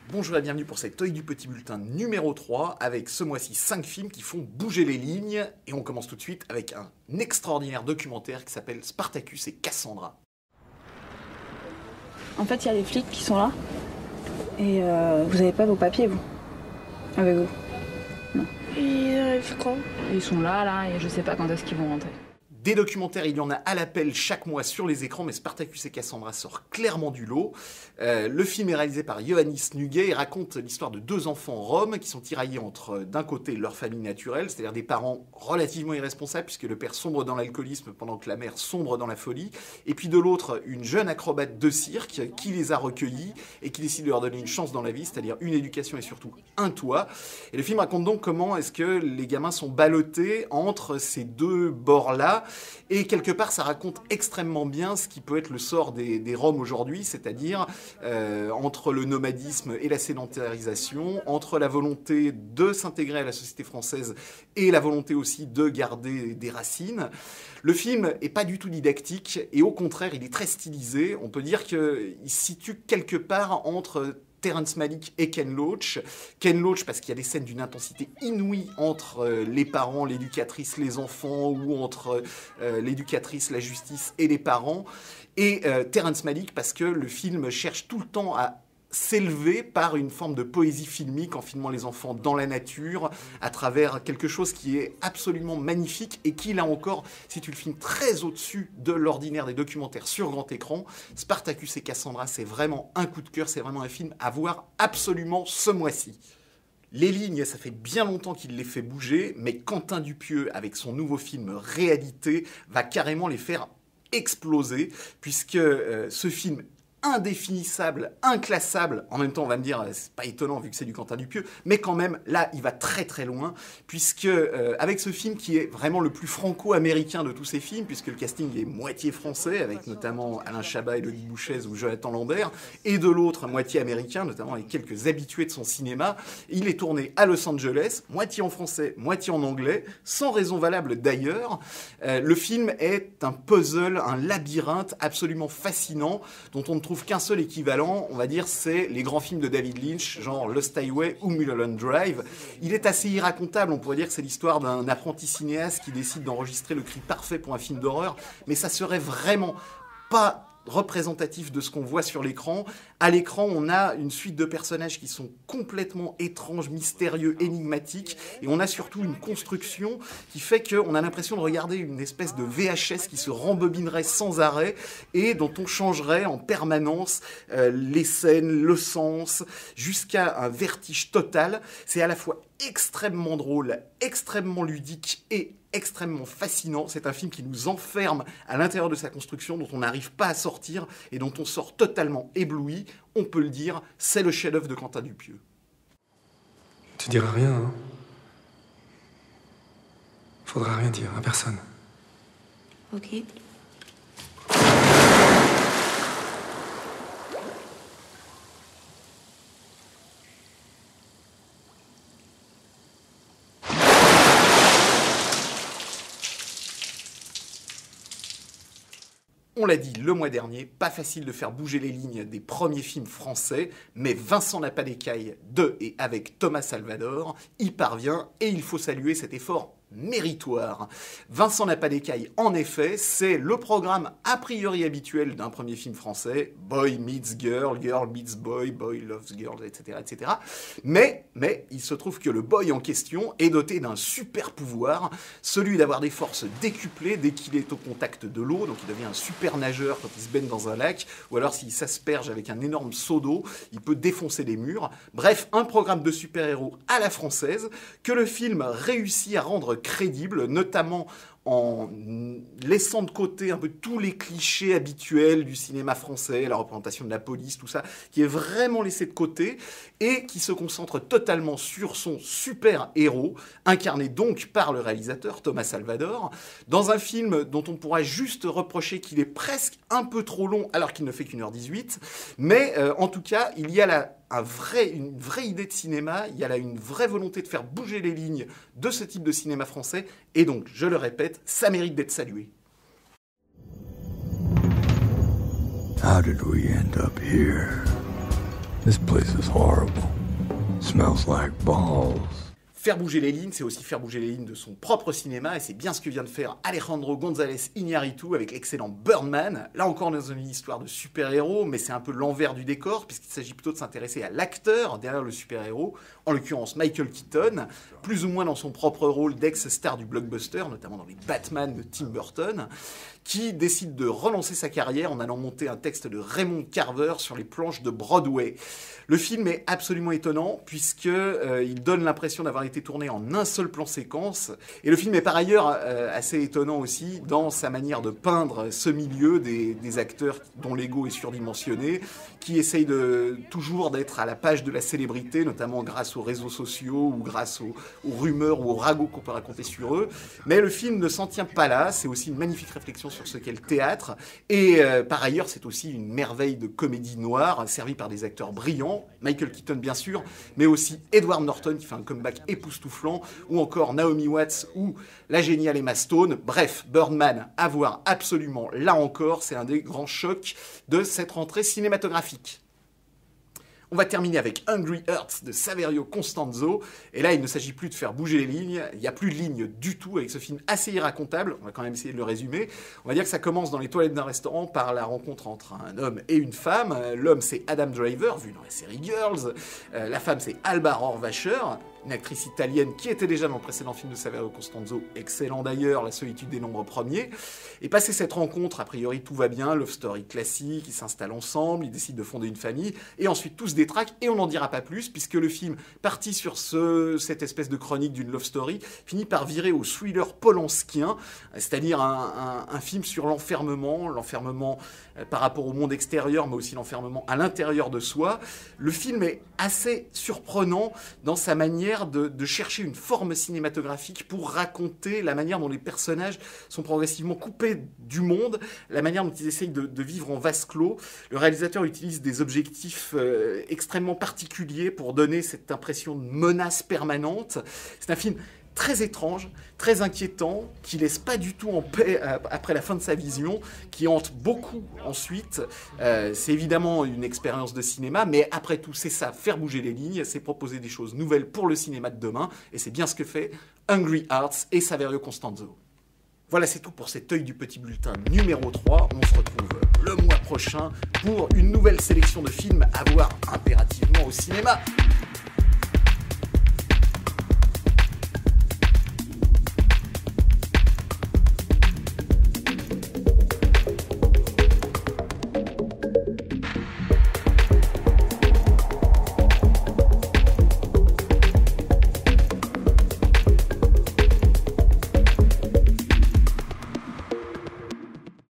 Bonjour et bienvenue pour cet œil du petit bulletin numéro 3 avec ce mois-ci 5 films qui font bouger les lignes. Et on commence tout de suite avec un extraordinaire documentaire qui s'appelle Spartacus et Cassandra. En fait, il y a des flics qui sont là et vous avez pas vos papiers, vous? Avec vous? Non. Ils arrivent quand? Ils sont là, et je sais pas quand est-ce qu'ils vont rentrer. Des documentaires, il y en a à l'appel chaque mois sur les écrans, mais Spartacus et Cassandra sort clairement du lot. Le film est réalisé par Ioannis Nuguet et raconte l'histoire de deux enfants roms qui sont tiraillés entre, d'un côté, leur famille naturelle, c'est-à-dire des parents relativement irresponsables, puisque le père sombre dans l'alcoolisme pendant que la mère sombre dans la folie, et puis de l'autre, une jeune acrobate de cirque qui les a recueillis et qui décide de leur donner une chance dans la vie, c'est-à-dire une éducation et surtout un toit. Et le film raconte donc comment est-ce que les gamins sont ballottés entre ces deux bords-là. Et quelque part, ça raconte extrêmement bien ce qui peut être le sort des Roms aujourd'hui, c'est-à-dire entre le nomadisme et la sédentarisation, entre la volonté de s'intégrer à la société française et la volonté aussi de garder des racines. Le film n'est pas du tout didactique et au contraire, il est très stylisé. On peut dire qu'il se situe quelque part entre Terrence Malick et Ken Loach. Ken Loach parce qu'il y a des scènes d'une intensité inouïe entre les parents, l'éducatrice, les enfants, ou entre l'éducatrice, la justice et les parents. Et Terrence Malick parce que le film cherche tout le temps à s'élever par une forme de poésie filmique en filmant les enfants dans la nature à travers quelque chose qui est absolument magnifique et qui, là encore, situe le film très au-dessus de l'ordinaire des documentaires sur grand écran. Spartacus et Cassandra, c'est vraiment un coup de cœur, c'est vraiment un film à voir absolument ce mois-ci. Les lignes, ça fait bien longtemps qu'il les fait bouger, mais Quentin Dupieux, avec son nouveau film Réalité, va carrément les faire exploser, puisque ce film indéfinissable, inclassable, en même temps on va me dire c'est pas étonnant vu que c'est du Quentin Dupieux, mais quand même là il va très très loin, puisque avec ce film qui est vraiment le plus franco-américain de tous ces films, puisque le casting est moitié français avec notamment Alain Chabat, Élodie Bouchez ou Jonathan Lambert, et de l'autre moitié américain, notamment avec quelques habitués de son cinéma. Il est tourné à Los Angeles, moitié en français, moitié en anglais, sans raison valable d'ailleurs. Le film est un puzzle, un labyrinthe absolument fascinant, dont on ne trouve qu'un seul équivalent, on va dire, c'est les grands films de David Lynch, genre Lost Highway ou Mulholland Drive. Il est assez irracontable, on pourrait dire que c'est l'histoire d'un apprenti cinéaste qui décide d'enregistrer le cri parfait pour un film d'horreur, mais ça serait vraiment pas représentatif de ce qu'on voit sur l'écran. À l'écran, on a une suite de personnages qui sont complètement étranges, mystérieux, énigmatiques, et on a surtout une construction qui fait qu'on a l'impression de regarder une espèce de VHS qui se rembobinerait sans arrêt et dont on changerait en permanence les scènes, le sens, jusqu'à un vertige total. C'est à la fois extrêmement drôle, extrêmement ludique et extrêmement fascinant. C'est un film qui nous enferme à l'intérieur de sa construction, dont on n'arrive pas à sortir et dont on sort totalement ébloui. On peut le dire, c'est le chef-d'œuvre de Quentin Dupieux. Tu diras rien, hein? Faudra rien dire à personne. Ok. On l'a dit le mois dernier, pas facile de faire bouger les lignes des premiers films français, mais Vincent n'a pas d'écaille de et avec Thomas Salvador y parvient et il faut saluer cet effort méritoire. Vincent n'a pas d'écaille, en effet, c'est le programme a priori habituel d'un premier film français, boy meets girl, girl meets boy, boy loves girl, etc., etc. Mais il se trouve que le boy en question est doté d'un super pouvoir, celui d'avoir des forces décuplées dès qu'il est au contact de l'eau, donc il devient un super nageur quand il se baigne dans un lac, ou alors s'il s'asperge avec un énorme seau d'eau, il peut défoncer des murs. Bref, un programme de super-héros à la française que le film réussit à rendre crédible, notamment en laissant de côté un peu tous les clichés habituels du cinéma français, la représentation de la police, tout ça, qui est vraiment laissé de côté et qui se concentre totalement sur son super-héros, incarné donc par le réalisateur Thomas Salvador, dans un film dont on pourra juste reprocher qu'il est presque un peu trop long alors qu'il ne fait qu'1h18, mais en tout cas, il y a là une vraie idée de cinéma, il y a là une vraie volonté de faire bouger les lignes de ce type de cinéma français, et donc, je le répète, ça mérite d'être salué. How did we end up here? This place is horrible. Smells like balls. Faire bouger les lignes, c'est aussi faire bouger les lignes de son propre cinéma, et c'est bien ce que vient de faire Alejandro González Iñárritu avec l'excellent Birdman. Là encore dans une histoire de super-héros, mais c'est un peu l'envers du décor, puisqu'il s'agit plutôt de s'intéresser à l'acteur derrière le super-héros, en l'occurrence Michael Keaton, plus ou moins dans son propre rôle d'ex-star du blockbuster, notamment dans les Batman de Tim Burton, qui décide de relancer sa carrière en allant monter un texte de Raymond Carver sur les planches de Broadway. Le film est absolument étonnant, puisqu'il donne l'impression d'avoir été tourné en un seul plan séquence, et le film est par ailleurs assez étonnant aussi dans sa manière de peindre ce milieu des acteurs dont l'ego est surdimensionné, qui essayent toujours d'être à la page de la célébrité, notamment grâce aux réseaux sociaux ou grâce aux rumeurs ou aux ragots qu'on peut raconter sur eux. Mais le film ne s'en tient pas là, c'est aussi une magnifique réflexion sur ce qu'est le théâtre, et par ailleurs c'est aussi une merveille de comédie noire, servie par des acteurs brillants, Michael Keaton bien sûr, mais aussi Edward Norton qui fait un comeback époustouflant, ou encore Naomi Watts ou la géniale Emma Stone. Bref, Birdman à voir absolument, là encore, c'est un des grands chocs de cette rentrée cinématographique. On va terminer avec Hungry Hearts de Saverio Costanzo. Et là, il ne s'agit plus de faire bouger les lignes. Il n'y a plus de lignes du tout avec ce film assez irracontable. On va quand même essayer de le résumer. On va dire que ça commence dans les toilettes d'un restaurant par la rencontre entre un homme et une femme. L'homme, c'est Adam Driver, vu dans la série Girls. La femme, c'est Alba Rohrwacher, une actrice italienne qui était déjà dans le précédent film de Saverio Costanzo, excellent d'ailleurs, La solitude des nombres premiers. Et passé cette rencontre, a priori tout va bien, love story classique, ils s'installent ensemble, ils décident de fonder une famille, et ensuite tout se détraque, et on n'en dira pas plus, puisque le film, parti sur cette espèce de chronique d'une love story, finit par virer au thriller polanskien, c'est-à-dire un film sur l'enfermement par rapport au monde extérieur, mais aussi l'enfermement à l'intérieur de soi. Le film est assez surprenant dans sa manière de chercher une forme cinématographique pour raconter la manière dont les personnages sont progressivement coupés du monde, la manière dont ils essayent de vivre en vase clos. Le réalisateur utilise des objectifs extrêmement particuliers pour donner cette impression de menace permanente. C'est un film très étrange, très inquiétant, qui laisse pas du tout en paix après la fin de sa vision, qui hante beaucoup ensuite. C'est évidemment une expérience de cinéma, mais après tout, c'est ça, faire bouger les lignes, c'est proposer des choses nouvelles pour le cinéma de demain, et c'est bien ce que fait Hungry Hearts et Saverio Costanzo. Voilà, c'est tout pour cet œil du petit bulletin numéro 3. On se retrouve le mois prochain pour une nouvelle sélection de films à voir impérativement au cinéma.